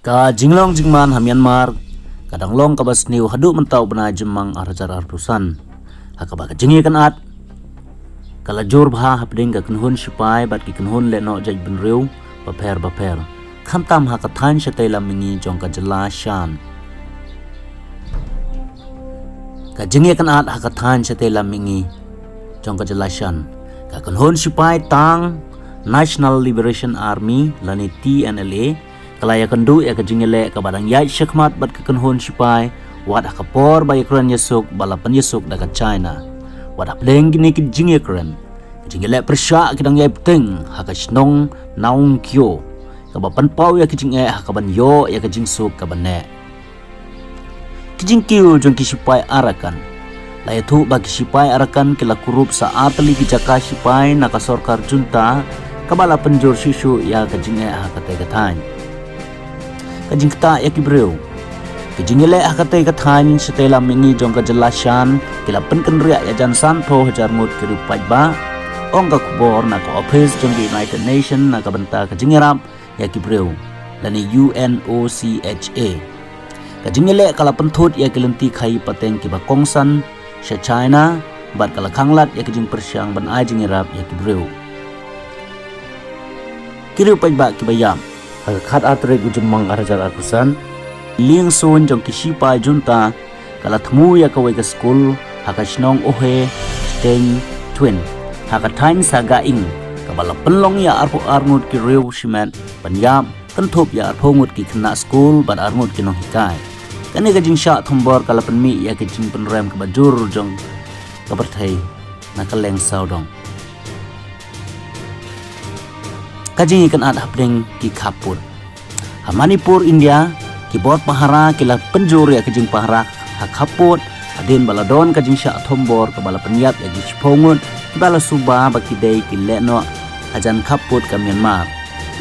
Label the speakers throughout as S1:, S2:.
S1: Ka jinglong jingman ha Myanmar kadang long ka bas niu hadu mentau bena jemang arjar artusan hakaba ka jingi kan at kala jor bha hapding ka kunhun sipai bat ki kunhun le no jaj ben riu baper khamtam ha ka than shatai lamingi jong ka jala shan ka jingi kan at ha ka than shatai lamingi jong ka jala shan ka kunhun sipai tang National Liberation Army lani TNLA kalaya kendu ya ke jingele ke badang yai syakmat bat ke kenhun sipai wad akapor ba yakran yesuk balapan yesuk daga China wad apleng gini ke jingekran jingele persya kidang yai peteng haka snong naung kyo ke bapan pau ya ke jinge haka ban yo ya ke jingsuk ke bane ke jingkiu jong ki sipai arakan laya tu bagi sipai arakan kila kurup saat li ki jaka sipai naka sorkar junta kabala penjur sisu ya ke jinge haka tegatany kajing kata ya kibreu kajing ile akatai kathain setela mingi jong ka jelashan kila penken ria ya jan santo hajar ngut kiru pajba ong ka kubor na ka office jong United Nation na ka benta kajing rap ya kibreu lani UNOCHA kajing ile kala penthut ya kelenti khai pateng ki ba kongsan sha China bat kala khanglat ya kajing persyang ban ai jing rap ya kibreu kiru pajba ki bayam khat atre gujumang arjar akusan ling sun jong kisipa junta kala thmu ya kawai ka school haka snong ohe steng twin haka thain saga ing kabala penlong ya arpo arngut ki rew simet panyam kenthop ya arphongut ki khna school ban arngut ki nong hikai kane ka jing sha thombor kala penmi ya ki jing penrem ka bajur jong kabarthai na kaleng saudong kajing ikan ad hapding ki Kapur Manipur India ki bot pahara kila penjur ya kajing pahara ha Kapur adin baladon kajing sya thombor ka bala penyap ya jippongun ki bala suba baki dei ki leno ajan Kapur ka Myanmar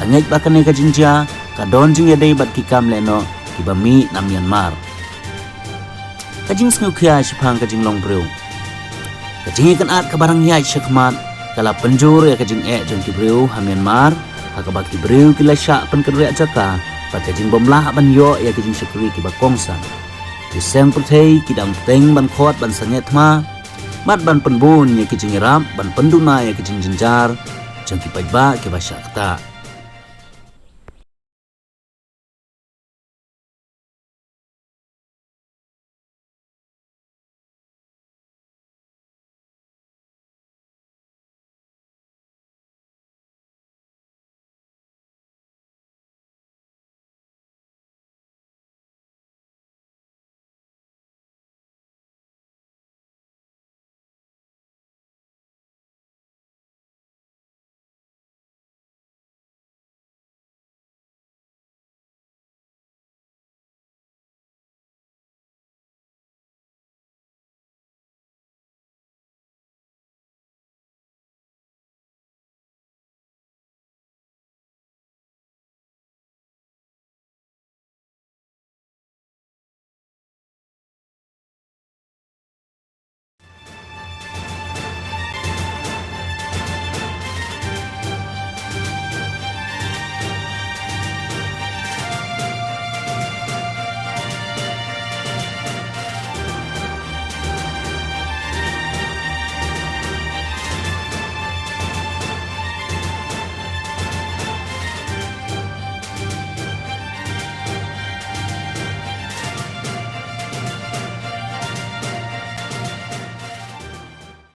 S1: langit bakane kajing ja ka don jing ya dei bat ki kam leno ki bami na Myanmar kajing sngukya sipang kajing long breu kajing ikan ad ka barang yai syakmat kala penjur ya kajing jong ki breu ha Myanmar haka baki breu kila sya pen kerja jaka pat kajing bomlah ban yo ya kajing sekri ki bakongsan ki seng perthei ki dang teng ban khot ban sanyet ma mat ban penbun ya kajing rap ban penduna ya kajing jenjar jong ki pajba ki basya kata